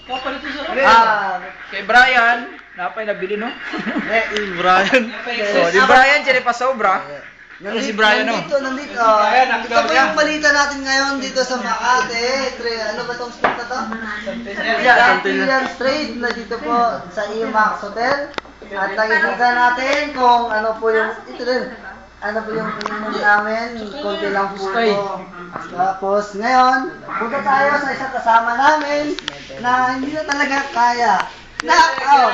Kay Brian, napay nabili no? Brian. Oh, di Brian sila pa sobra. Ano si Brian no? Nandito. Ito po yung balita natin ngayon dito sa Makati. Ano ba tong street na to? Santillan Street na dito po sa Imax Hotel. At nakikita natin kung ano po yung ito din. Ano po yung pinunod namin, konti lang po ito. Tapos ngayon, punta tayo sa isang kasama namin na hindi na talaga kaya. Knock out!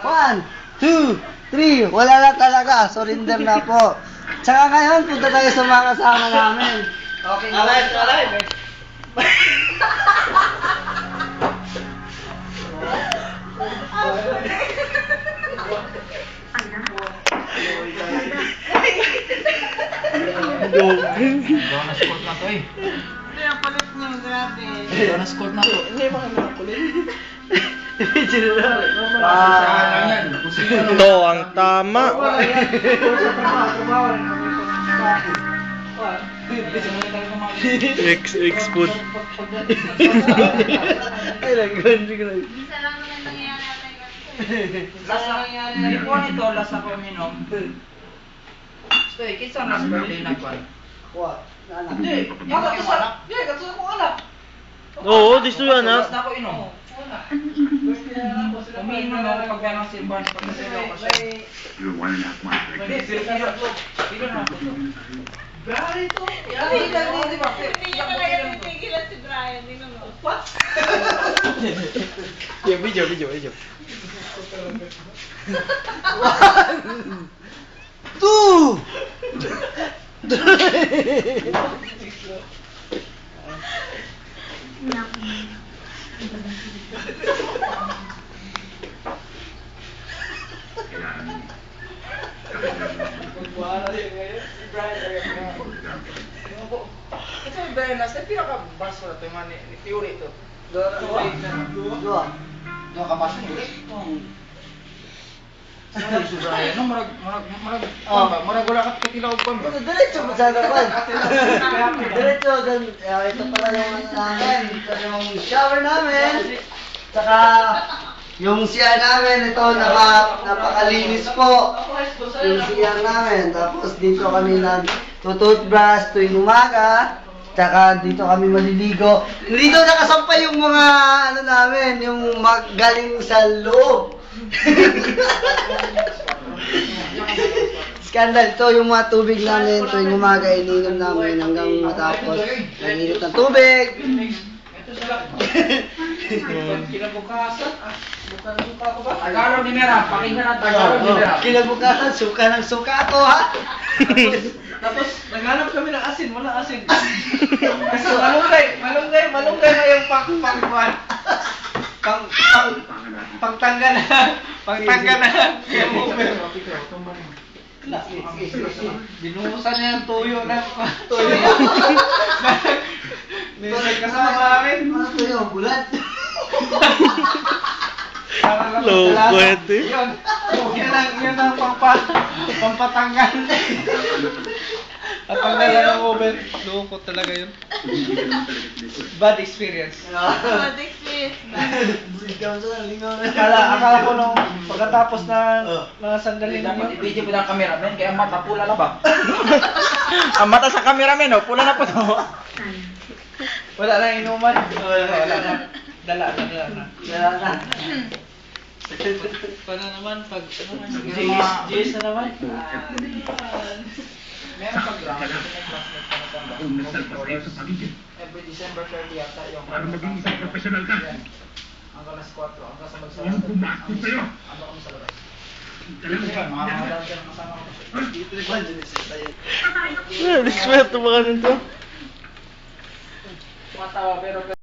1, 2, 3, wala na talaga, surrender na po. Tsaka ngayon, punta tayo sa mga kasama namin. Okay, alright. Bonus court na to eh. Hindi, ang palit niyo, grabe. Bonus court na to. Hindi ba kami nakulit? Ito ang tama. XX food. Ay, nag-gandhi ko lang. Isa lang naman nangyayari natin kasi. Last na nangyari po nito, last ako minom. Stay, kinsa na sa birthday na ko? What? Anak. Hindi, yung anak. Hindi, katulad kong anak. Oo, di suya Last na. na ako inom. Umiinom ako pag ganang simbahan pag nasilaw ko siya. You're 1.5 months Hindi, pregnant. pilo na ako to. Grabe ito. Hindi lang, hindi ba? Hindi niya talaga titigilan si Brian. Hindi naman. What? Video. 1, 2, 3. Ito yung Bernas, na pinaka-baso na ito, yung mga ni Theory ito. Dua. Doon ka baso ni Theory? Ano si Brian? No, marag wala ka katilaw pa ba? Diretso mo sa harapan. Diretso. Ito pala yung ano namin. Ito yung shower namin. Tsaka yung CR namin. Ito napakalinis po. Yung CR namin. Tapos dito kami nag-toothbrush tuwing umaga. Tsaka dito kami maliligo. Dito nakasampay yung mga ano namin. Yung galing sa loob. Scandal to, yung mga tubig namin tuwing umaga ininom namin hanggang matapos naginit ng tubig. Ito sila. Kinabukasan. Bukan suka ko ba? Tagalog ni Mera. Pakinggan ang Tagalog ni Mera. Kinabukasan, suka ng suka ako ha. Tapos, naghanap kami ng asin, wala asin. Kasi malunggay na yung pangtangga na. Kaya mover. Binuhusan niya yung tuyo na. May kasama namin. Ano to yung bulat? Low pwede. Yun ang pampatanggal. At pagdala ng oven, loko talaga yun. Bad experience. Bad experience. Akala ko nung pagkatapos ng mga sandali Dapat ninyo, i-video mo ng cameraman, kaya ang mata pula na ba? Ang mata sa cameraman, oh, pula na po to. wala na inuman. Wala na. Dala na. Wala na. Paano naman pag Mga- GS na naman? Meron pag ground, classmate ko na Umnasal pa kayo sa pamilya every December 30 yata yung para maging isang profesional ka. hanggang alas 4, hanggang sa Walang magsarado. pumasok sa'yo. Ano kami sa labas. Talagang Mga mga dyan kasama ko. Diswerte ba ka nito? Tumatawa pero